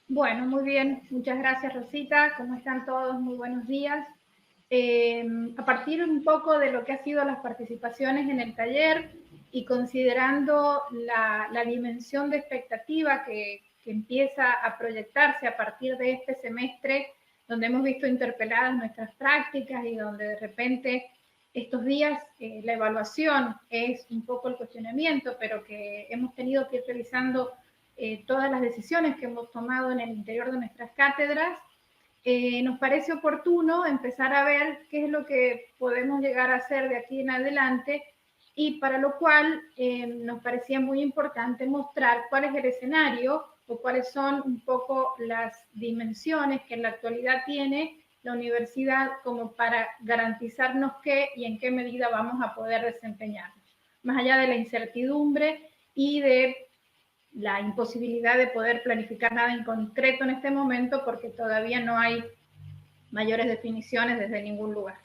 Bueno, muy bien. Muchas gracias, Rosita. ¿Cómo están todos? Muy buenos días. A partir un poco de lo que ha sido las participaciones en el taller y considerando la dimensión de expectativa que empieza a proyectarse a partir de este semestre, donde hemos visto interpeladas nuestras prácticas y donde de repente estos días la evaluación es un poco el cuestionamiento, pero que hemos tenido que ir revisando todas las decisiones que hemos tomado en el interior de nuestras cátedras, nos parece oportuno empezar a ver qué es lo que podemos llegar a hacer de aquí en adelante y para lo cual nos parecía muy importante mostrar cuál es el escenario o cuáles son un poco las dimensiones que en la actualidad tiene la universidad como para garantizarnos qué y en qué medida vamos a poder desempeñarnos, más allá de la incertidumbre y de la imposibilidad de poder planificar nada en concreto en este momento porque todavía no hay mayores definiciones desde ningún lugar.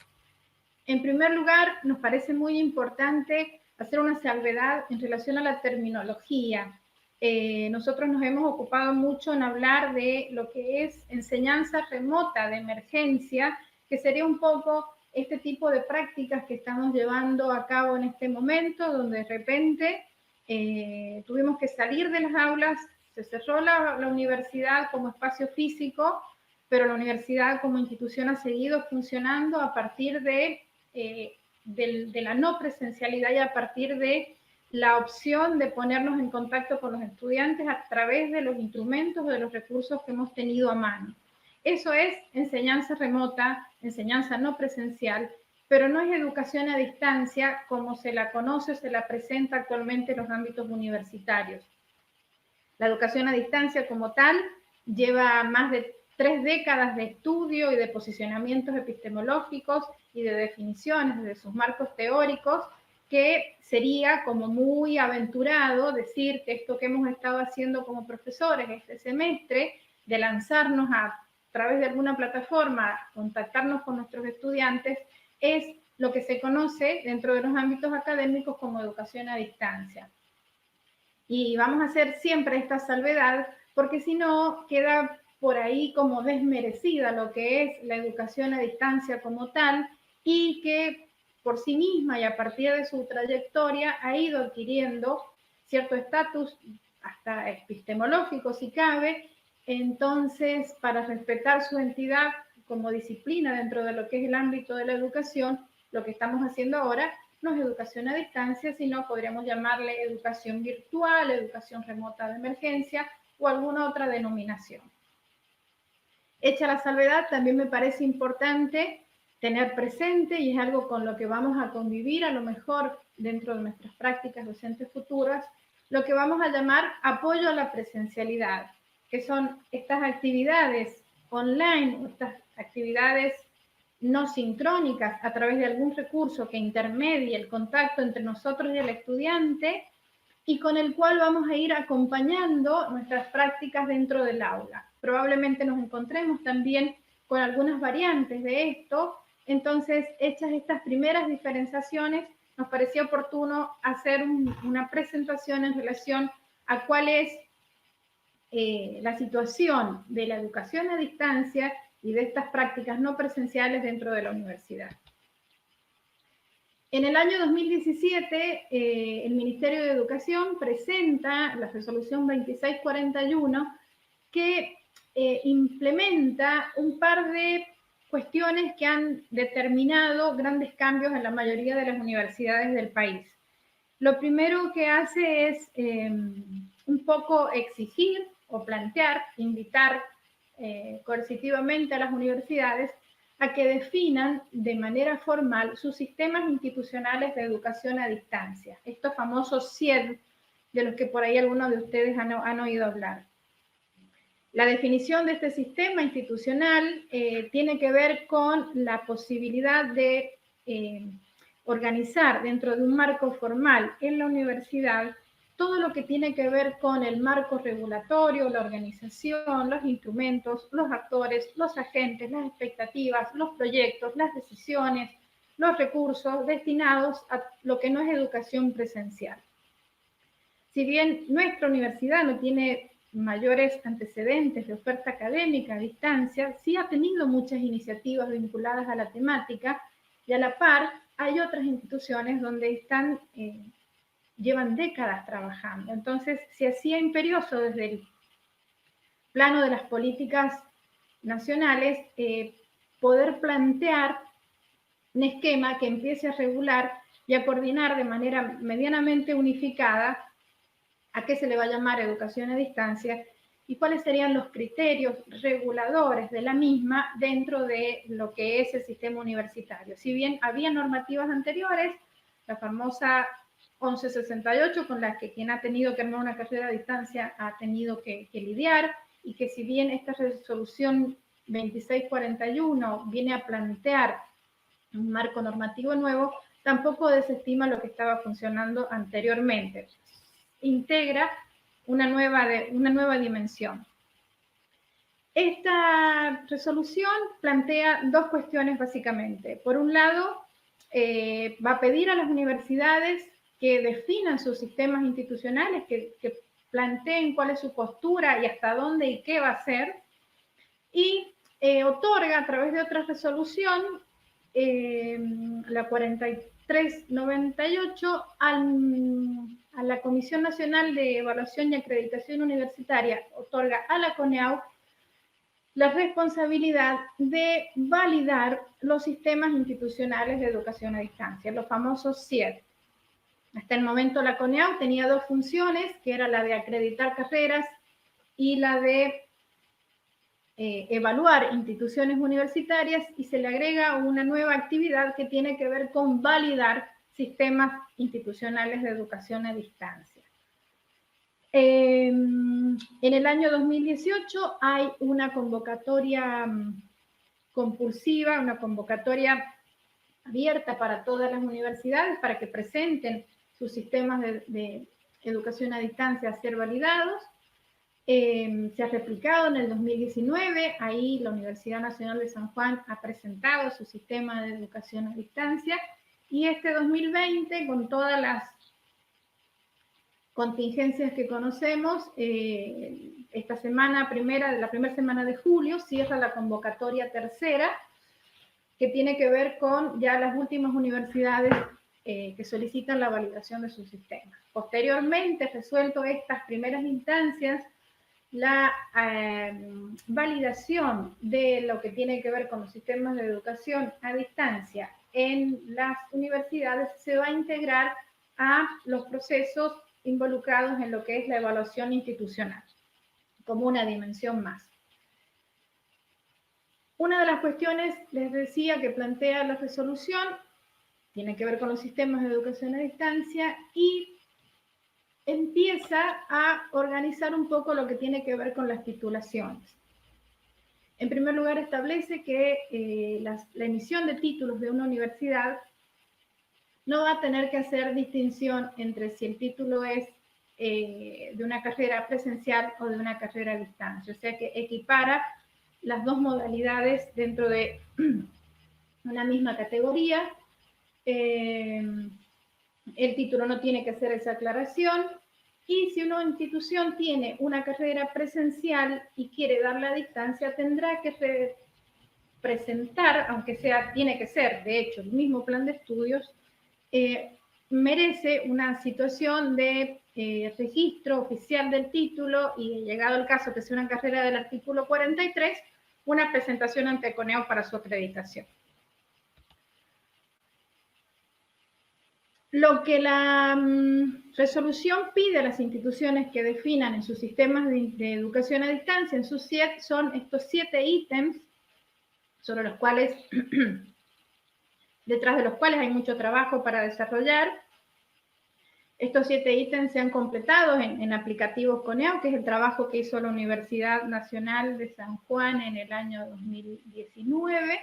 En primer lugar, nos parece muy importante hacer una salvedad en relación a la terminología. Nosotros nos hemos ocupado mucho en hablar de lo que es enseñanza remota de emergencia, que sería un poco este tipo de prácticas que estamos llevando a cabo en este momento, donde de repente tuvimos que salir de las aulas, se cerró la universidad como espacio físico, pero la universidad como institución ha seguido funcionando a partir de la no presencialidad y a partir de la opción de ponernos en contacto con los estudiantes a través de los instrumentos o de los recursos que hemos tenido a mano. Eso es enseñanza remota, enseñanza no presencial, pero no es educación a distancia como se la conoce o se la presenta actualmente en los ámbitos universitarios. La educación a distancia como tal lleva más de 3 décadas de estudio y de posicionamientos epistemológicos y de definiciones de sus marcos teóricos, que sería como muy aventurado decir que esto que hemos estado haciendo como profesores este semestre, de lanzarnos a través de alguna plataforma, contactarnos con nuestros estudiantes, es lo que se conoce dentro de los ámbitos académicos como educación a distancia. Y vamos a hacer siempre esta salvedad, porque si no queda por ahí como desmerecida lo que es la educación a distancia como tal y que por sí misma y a partir de su trayectoria ha ido adquiriendo cierto estatus hasta epistemológico si cabe. Entonces, para respetar su entidad como disciplina dentro de lo que es el ámbito de la educación, lo que estamos haciendo ahora no es educación a distancia, sino podríamos llamarle educación virtual, educación remota de emergencia o alguna otra denominación. Hecha la salvedad, también me parece importante tener presente, y es algo con lo que vamos a convivir a lo mejor dentro de nuestras prácticas docentes futuras, lo que vamos a llamar apoyo a la presencialidad, que son estas actividades online, estas actividades no sincrónicas a través de algún recurso que intermedie el contacto entre nosotros y el estudiante y con el cual vamos a ir acompañando nuestras prácticas dentro del aula. Probablemente nos encontremos también con algunas variantes de esto, entonces, hechas estas primeras diferenciaciones, nos parecía oportuno hacer una presentación en relación a cuál es la situación de la educación a distancia y de estas prácticas no presenciales dentro de la universidad. En el año 2017, el Ministerio de Educación presenta la resolución 2641 que implementa un par de cuestiones que han determinado grandes cambios en la mayoría de las universidades del país. Lo primero que hace es un poco exigir o plantear, invitar coercitivamente a las universidades a que definan de manera formal sus sistemas institucionales de educación a distancia, estos famosos SIED, de los que por ahí algunos de ustedes han oído hablar. La definición de este sistema institucional tiene que ver con la posibilidad de organizar dentro de un marco formal en la universidad todo lo que tiene que ver con el marco regulatorio, la organización, los instrumentos, los actores, los agentes, las expectativas, los proyectos, las decisiones, los recursos destinados a lo que no es educación presencial. Si bien nuestra universidad no tiene mayores antecedentes de oferta académica a distancia, sí ha tenido muchas iniciativas vinculadas a la temática, y a la par hay otras instituciones donde llevan décadas trabajando. Entonces, se hacía imperioso desde el plano de las políticas nacionales poder plantear un esquema que empiece a regular y a coordinar de manera medianamente unificada a qué se le va a llamar educación a distancia y cuáles serían los criterios reguladores de la misma dentro de lo que es el sistema universitario. Si bien había normativas anteriores, la famosa 1168, con la que quien ha tenido que armar una carrera a distancia ha tenido que lidiar, y que si bien esta resolución 2641 viene a plantear un marco normativo nuevo, tampoco desestima lo que estaba funcionando anteriormente. Integra una nueva dimensión. Esta resolución plantea dos cuestiones básicamente. Por un lado, va a pedir a las universidades que definan sus sistemas institucionales, que planteen cuál es su postura y hasta dónde y qué va a hacer, y otorga a través de otra resolución, la 4398, a la Comisión Nacional de Evaluación y Acreditación Universitaria, otorga a la CONEAU la responsabilidad de validar los sistemas institucionales de educación a distancia, los famosos SIED. Hasta el momento la CONEAU tenía dos funciones, que era la de acreditar carreras y la de evaluar instituciones universitarias, y se le agrega una nueva actividad que tiene que ver con validar sistemas institucionales de educación a distancia. En el año 2018 hay una convocatoria compulsiva, una convocatoria abierta para todas las universidades para que presenten sus sistemas de educación a distancia a ser validados. Se ha replicado en el 2019, ahí la Universidad Nacional de San Juan ha presentado su sistema de educación a distancia, y este 2020, con todas las contingencias que conocemos, esta semana la primera semana de julio, cierra la convocatoria tercera, que tiene que ver con ya las últimas universidades que solicitan la validación de sus sistemas. Posteriormente, resuelto estas primeras instancias, la validación de lo que tiene que ver con los sistemas de educación a distancia en las universidades se va a integrar a los procesos involucrados en lo que es la evaluación institucional, como una dimensión más. Una de las cuestiones, les decía, que plantea la resolución tiene que ver con los sistemas de educación a distancia y empieza a organizar un poco lo que tiene que ver con las titulaciones. En primer lugar, establece que la emisión de títulos de una universidad no va a tener que hacer distinción entre si el título es de una carrera presencial o de una carrera a distancia. O sea que equipara las dos modalidades dentro de una misma categoría. El título no tiene que hacer esa aclaración. Y si una institución tiene una carrera presencial y quiere darla a distancia, tendrá que presentar, aunque tiene que ser, de hecho, el mismo plan de estudios, merece una situación de registro oficial del título, y llegado el caso que sea una carrera del artículo 43, una presentación ante CONEAU para su acreditación. Lo que la resolución pide a las instituciones que definan en sus sistemas de educación a distancia, en sus SIED, son estos 7 ítems, sobre los cuales, detrás de los cuales hay mucho trabajo para desarrollar. Estos 7 ítems se han completado en aplicativos CONEAU, que es el trabajo que hizo la Universidad Nacional de San Juan en el año 2019,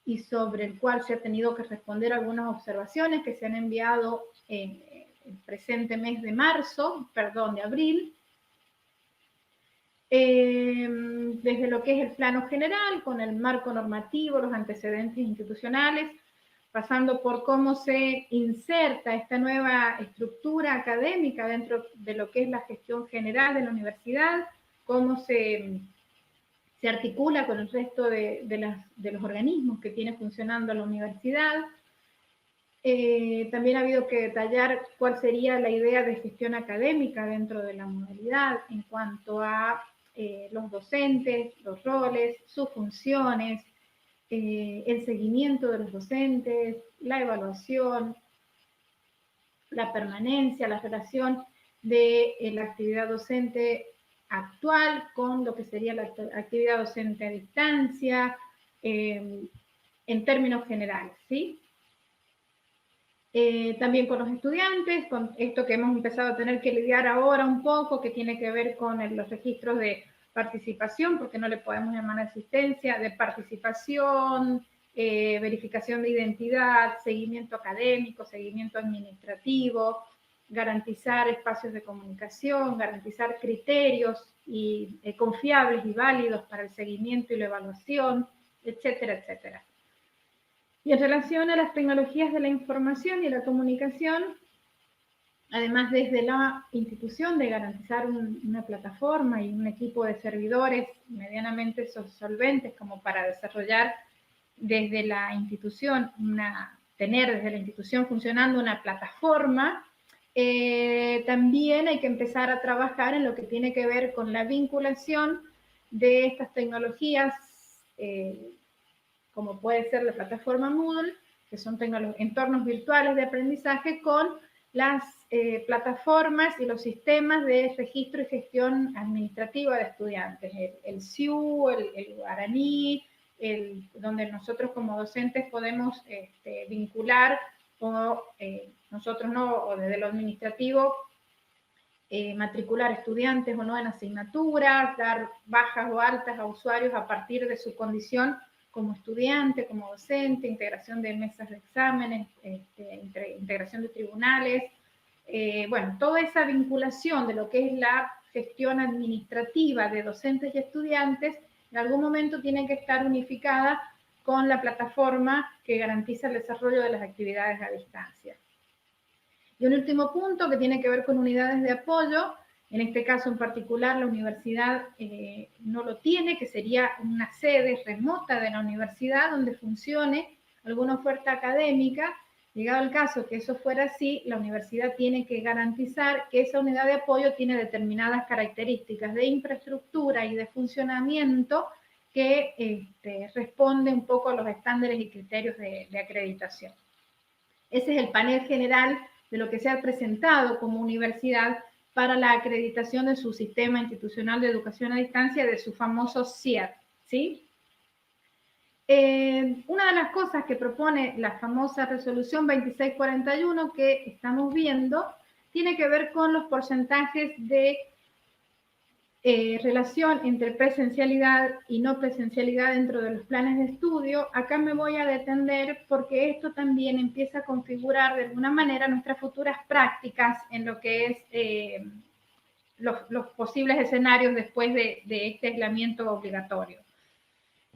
y sobre el cual se ha tenido que responder algunas observaciones que se han enviado en el presente mes de abril. Desde lo que es el plano general, con el marco normativo, los antecedentes institucionales, pasando por cómo se inserta esta nueva estructura académica dentro de lo que es la gestión general de la universidad, cómo se articula con el resto de los organismos que tiene funcionando la universidad. También ha habido que detallar cuál sería la idea de gestión académica dentro de la modalidad en cuanto a los docentes, los roles, sus funciones, el seguimiento de los docentes, la evaluación, la permanencia, la relación de la actividad docente actual con lo que sería la actividad docente a distancia, en términos generales, ¿sí? También con los estudiantes, con esto que hemos empezado a tener que lidiar ahora un poco, que tiene que ver con los registros de participación, porque no le podemos llamar asistencia, de participación, verificación de identidad, seguimiento académico, seguimiento administrativo, garantizar espacios de comunicación, garantizar criterios confiables y válidos para el seguimiento y la evaluación, etcétera, etcétera. Y en relación a las tecnologías de la información y la comunicación, además desde la institución de garantizar una plataforma y un equipo de servidores medianamente solventes como para desarrollar desde la institución, tener desde la institución funcionando una plataforma, también hay que empezar a trabajar en lo que tiene que ver con la vinculación de estas tecnologías, como puede ser la plataforma Moodle, que son entornos virtuales de aprendizaje, con las plataformas y los sistemas de registro y gestión administrativa de estudiantes, el SIU, el Guaraní, donde nosotros como docentes podemos vincular, o nosotros no, o desde lo administrativo, matricular estudiantes o no en asignaturas, dar bajas o altas a usuarios a partir de su condición como estudiante, como docente, integración de mesas de exámenes, integración de tribunales, bueno, toda esa vinculación de lo que es la gestión administrativa de docentes y estudiantes, en algún momento tiene que estar unificada con la plataforma que garantiza el desarrollo de las actividades a distancia. Y un último punto que tiene que ver con unidades de apoyo, en este caso en particular la universidad no lo tiene, que sería una sede remota de la universidad donde funcione alguna oferta académica. Llegado el caso que eso fuera así, la universidad tiene que garantizar que esa unidad de apoyo tiene determinadas características de infraestructura y de funcionamiento que responde un poco a los estándares y criterios de acreditación. Ese es el panel general de lo que se ha presentado como universidad para la acreditación de su sistema institucional de educación a distancia, de su famoso CIED, ¿sí? Una de las cosas que propone la famosa resolución 2641 que estamos viendo tiene que ver con los porcentajes de relación entre presencialidad y no presencialidad dentro de los planes de estudio. Acá me voy a detener porque esto también empieza a configurar de alguna manera nuestras futuras prácticas en lo que es los posibles escenarios después de este aislamiento obligatorio.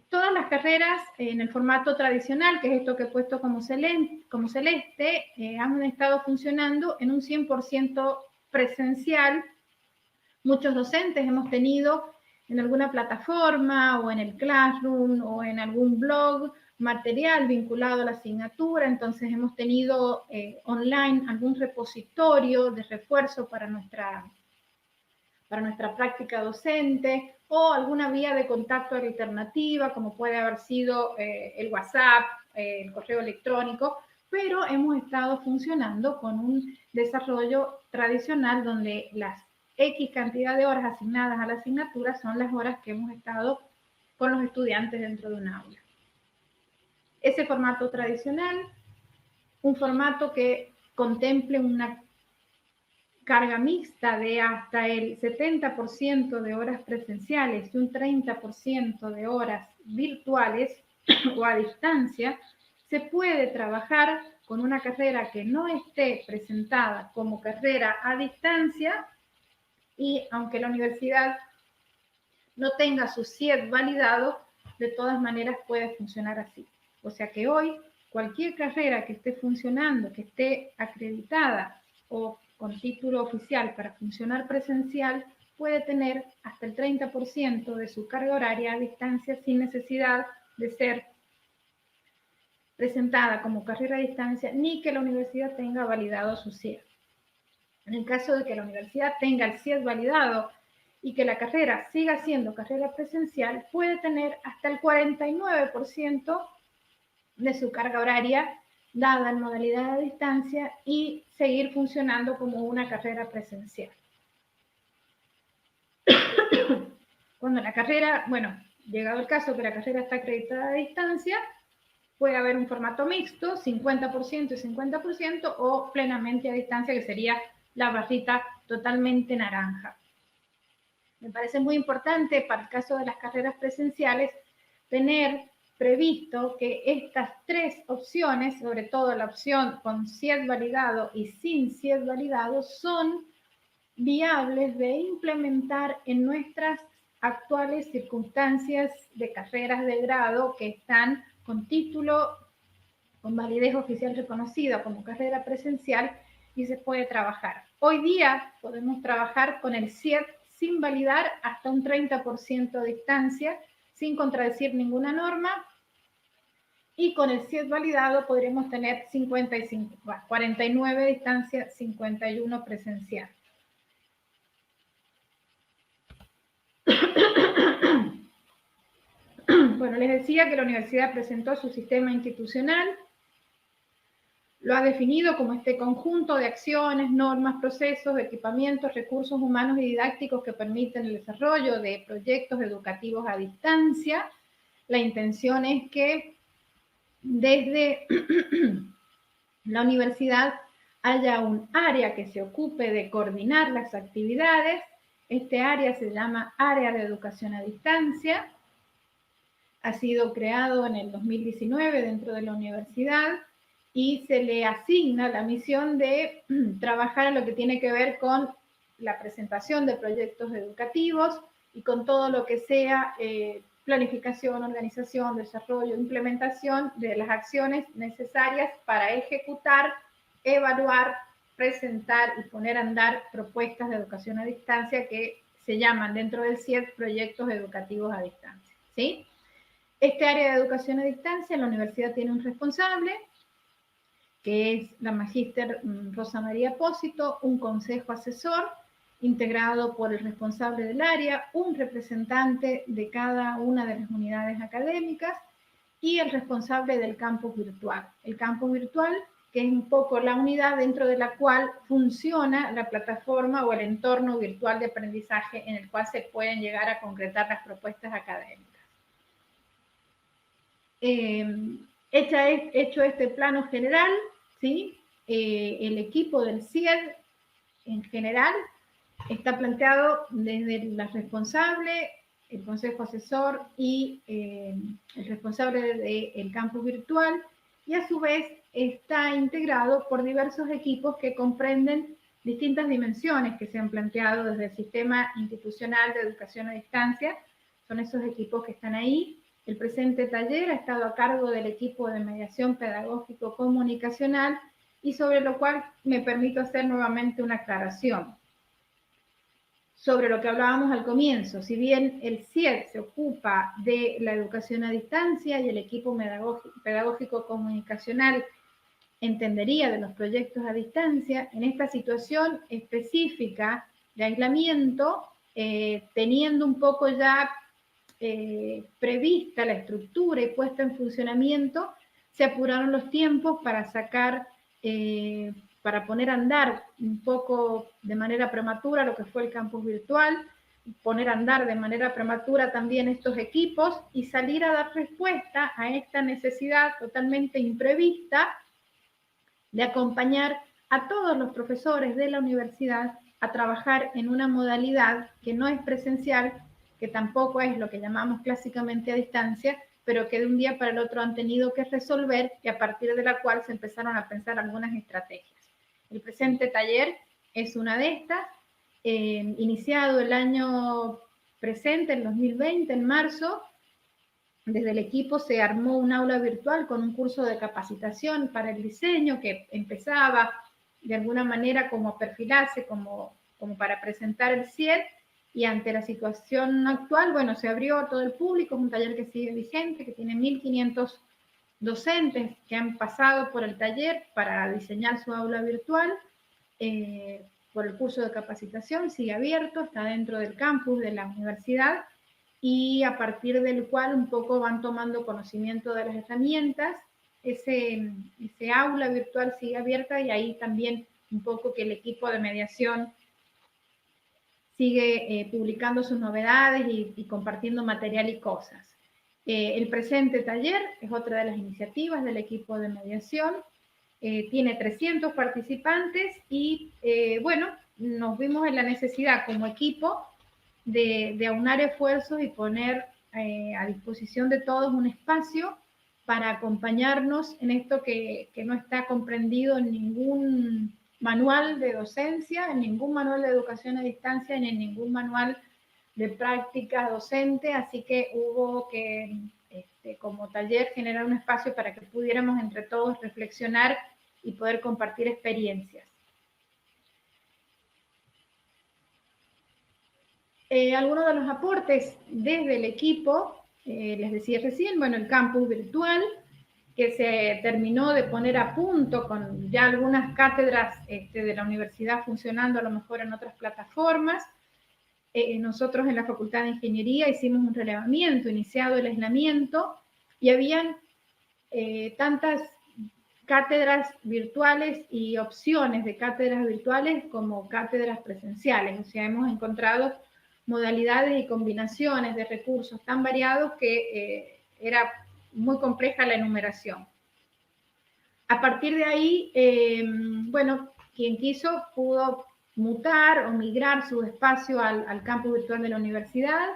Todas las carreras en el formato tradicional, que es esto que he puesto como celeste, han estado funcionando en un 100% presencial. Muchos docentes hemos tenido en alguna plataforma o en el Classroom o en algún blog material vinculado a la asignatura, entonces hemos tenido online algún repositorio de refuerzo para nuestra práctica docente o alguna vía de contacto alternativa, como puede haber sido el WhatsApp, el correo electrónico, pero hemos estado funcionando con un desarrollo tradicional donde las X cantidad de horas asignadas a la asignatura son las horas que hemos estado con los estudiantes dentro de un aula. Ese formato tradicional, un formato que contemple una carga mixta de hasta el 70% de horas presenciales y un 30% de horas virtuales o a distancia, se puede trabajar con una carrera que no esté presentada como carrera a distancia, y aunque la universidad no tenga su CIED validado, de todas maneras puede funcionar así. O sea que hoy cualquier carrera que esté funcionando, que esté acreditada o con título oficial para funcionar presencial, puede tener hasta el 30% de su carga horaria a distancia sin necesidad de ser presentada como carrera a distancia ni que la universidad tenga validado su CIED. En el caso de que la universidad tenga el CIED validado y que la carrera siga siendo carrera presencial, puede tener hasta el 49% de su carga horaria dada en modalidad a distancia y seguir funcionando como una carrera presencial. Cuando la carrera, bueno, llegado el caso que la carrera está acreditada a distancia, puede haber un formato mixto, 50% y 50%, o plenamente a distancia, que sería la barrita totalmente naranja. Me parece muy importante para el caso de las carreras presenciales tener previsto que estas tres opciones, sobre todo la opción con CIED validado y sin CIED validado, son viables de implementar en nuestras actuales circunstancias de carreras de grado que están con título, con validez oficial reconocida como carrera presencial y se puede trabajar. Hoy día podemos trabajar con el CIED sin validar hasta un 30% de distancia, sin contradecir ninguna norma, y con el CIED validado podremos tener 49 de distancia, 51 presencial. Bueno, les decía que la universidad presentó su sistema institucional, lo ha definido como este conjunto de acciones, normas, procesos, equipamientos, recursos humanos y didácticos que permiten el desarrollo de proyectos educativos a distancia. La intención es que desde la universidad haya un área que se ocupe de coordinar las actividades. Este área se llama Área de Educación a Distancia. Ha sido creado en el 2019 dentro de la universidad y se le asigna la misión de trabajar en lo que tiene que ver con la presentación de proyectos educativos y con todo lo que sea planificación, organización, desarrollo, implementación de las acciones necesarias para ejecutar, evaluar, presentar y poner a andar propuestas de educación a distancia que se llaman dentro del CIED proyectos educativos a distancia, ¿sí? Este área de educación a distancia, la universidad tiene un responsable, que es la magíster Rosa María Pósito, un consejo asesor integrado por el responsable del área, un representante de cada una de las unidades académicas y el responsable del campus virtual. El campus virtual, que es un poco la unidad dentro de la cual funciona la plataforma o el entorno virtual de aprendizaje en el cual se pueden llegar a concretar las propuestas académicas. Hecho este plano general, ¿sí? El equipo del CIED en general está planteado desde la responsable, el consejo asesor y el responsable del campus virtual, y a su vez está integrado por diversos equipos que comprenden distintas dimensiones que se han planteado desde el sistema institucional de educación a distancia. Son esos equipos que están ahí. El presente taller ha estado a cargo del equipo de mediación pedagógico-comunicacional y sobre lo cual me permito hacer nuevamente una aclaración. Sobre lo que hablábamos al comienzo, si bien el CIED se ocupa de la educación a distancia y el equipo pedagógico-comunicacional entendería de los proyectos a distancia, en esta situación específica de aislamiento, teniendo un poco ya prevista la estructura y puesta en funcionamiento, se apuraron los tiempos para sacar, para poner a andar un poco de manera prematura lo que fue el campus virtual, poner a andar de manera prematura también estos equipos y salir a dar respuesta a esta necesidad totalmente imprevista de acompañar a todos los profesores de la universidad a trabajar en una modalidad que no es presencial, que tampoco es lo que llamamos clásicamente a distancia, pero que de un día para el otro han tenido que resolver y a partir de la cual se empezaron a pensar algunas estrategias. El presente taller es una de estas, iniciado el año presente, en 2020, en marzo, desde el equipo se armó un aula virtual con un curso de capacitación para el diseño que empezaba de alguna manera como a perfilarse como para presentar el CIED, y ante la situación actual, bueno, se abrió a todo el público, es un taller que sigue vigente, que tiene 1.500 docentes que han pasado por el taller para diseñar su aula virtual. Por el curso de capacitación sigue abierto, está dentro del campus de la universidad, y a partir del cual un poco van tomando conocimiento de las herramientas. Ese aula virtual sigue abierta, y ahí también un poco que el equipo de mediación sigue publicando sus novedades y compartiendo material y cosas. El presente taller es otra de las iniciativas del equipo de mediación. Tiene 300 participantes y, bueno, nos vimos en la necesidad como equipo de aunar esfuerzos y poner a disposición de todos un espacio para acompañarnos en esto que no está comprendido en ningún manual de docencia, en ningún manual de educación a distancia, ni en ningún manual de práctica docente, así que hubo que, como taller, generar un espacio para que pudiéramos entre todos reflexionar y poder compartir experiencias. Algunos de los aportes desde el equipo, les decía recién, bueno, el campus virtual, que se terminó de poner a punto con ya algunas cátedras de la universidad funcionando a lo mejor en otras plataformas. Nosotros en la Facultad de Ingeniería hicimos un relevamiento, iniciado el aislamiento, y habían tantas cátedras virtuales y opciones de cátedras virtuales como cátedras presenciales. O sea, hemos encontrado modalidades y combinaciones de recursos tan variados que era muy compleja la enumeración. A partir de ahí, bueno, quien quiso pudo mutar o migrar su espacio al campus virtual de la universidad.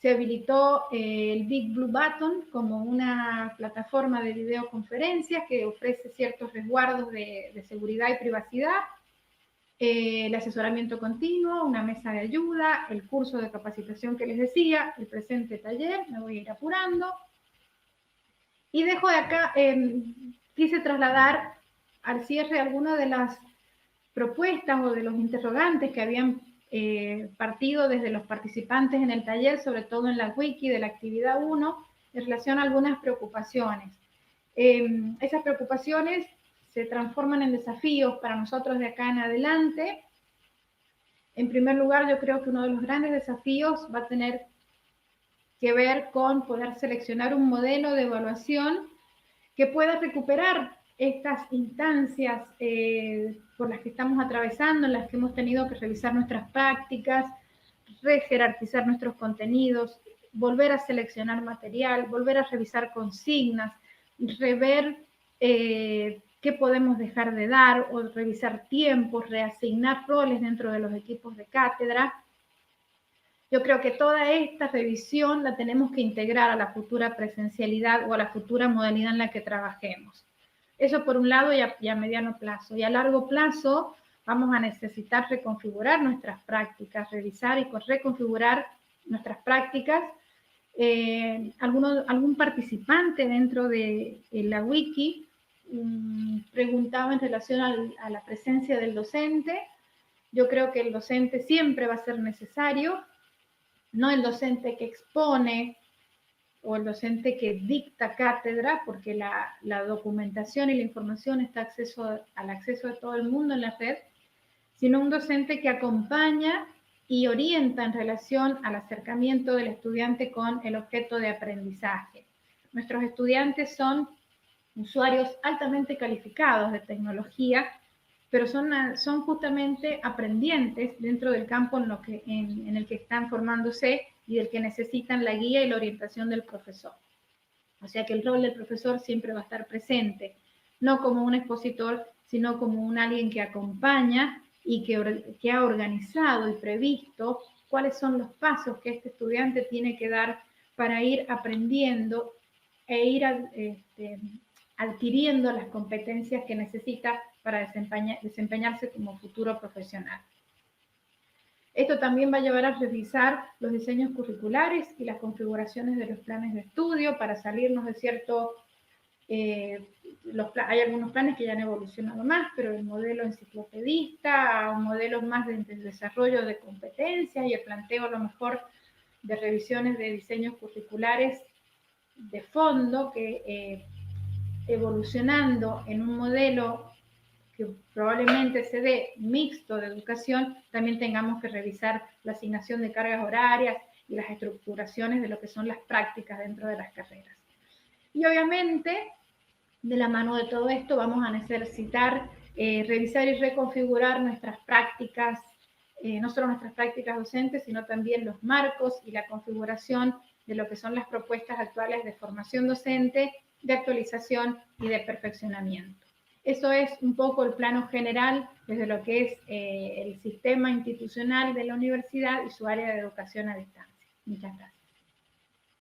Se habilitó el Big Blue Button como una plataforma de videoconferencias que ofrece ciertos resguardos de seguridad y privacidad. El asesoramiento continuo, una mesa de ayuda, el curso de capacitación que les decía, el presente taller, me voy a ir apurando. Y dejo de acá, quise trasladar al cierre algunas de las propuestas o de los interrogantes que habían partido desde los participantes en el taller, sobre todo en la wiki de la actividad 1, en relación a algunas preocupaciones. Esas preocupaciones se transforman en desafíos para nosotros de acá en adelante. En primer lugar, yo creo que uno de los grandes desafíos va a tener que ver con poder seleccionar un modelo de evaluación que pueda recuperar estas instancias por las que estamos atravesando, en las que hemos tenido que revisar nuestras prácticas, rejerarquizar nuestros contenidos, volver a seleccionar material, volver a revisar consignas, rever qué podemos dejar de dar o revisar tiempos, reasignar roles dentro de los equipos de cátedra. Yo creo que toda esta revisión la tenemos que integrar a la futura presencialidad o a la futura modalidad en la que trabajemos. Eso por un lado y a mediano plazo. Y a largo plazo vamos a necesitar reconfigurar nuestras prácticas, revisar y reconfigurar nuestras prácticas. Algún participante dentro de la wiki preguntaba en relación a la presencia del docente. Yo creo que el docente siempre va a ser necesario, no el docente que expone o el docente que dicta cátedra, porque la documentación y la información está al acceso de todo el mundo en la red, sino un docente que acompaña y orienta en relación al acercamiento del estudiante con el objeto de aprendizaje. Nuestros estudiantes son usuarios altamente calificados de tecnología, pero son justamente aprendientes dentro del campo en el que están formándose y del que necesitan la guía y la orientación del profesor. O sea que el rol del profesor siempre va a estar presente, no como un expositor, sino como alguien que acompaña y que ha organizado y previsto cuáles son los pasos que este estudiante tiene que dar para ir aprendiendo e ir adquiriendo las competencias que necesita para desempeñarse como futuro profesional. Esto también va a llevar a revisar los diseños curriculares y las configuraciones de los planes de estudio para salirnos de cierto... hay algunos planes que ya han evolucionado más, pero el modelo enciclopedista a un modelo más de desarrollo de competencias y el planteo a lo mejor de revisiones de diseños curriculares de fondo que evolucionando en un modelo que probablemente se dé mixto de educación, también tengamos que revisar la asignación de cargas horarias y las estructuraciones de lo que son las prácticas dentro de las carreras. Y obviamente, de la mano de todo esto, vamos a necesitar revisar y reconfigurar nuestras prácticas, no solo nuestras prácticas docentes, sino también los marcos y la configuración de lo que son las propuestas actuales de formación docente, de actualización y de perfeccionamiento. Eso es un poco el plano general desde lo que es el sistema institucional de la universidad y su área de educación a distancia. Muchas gracias.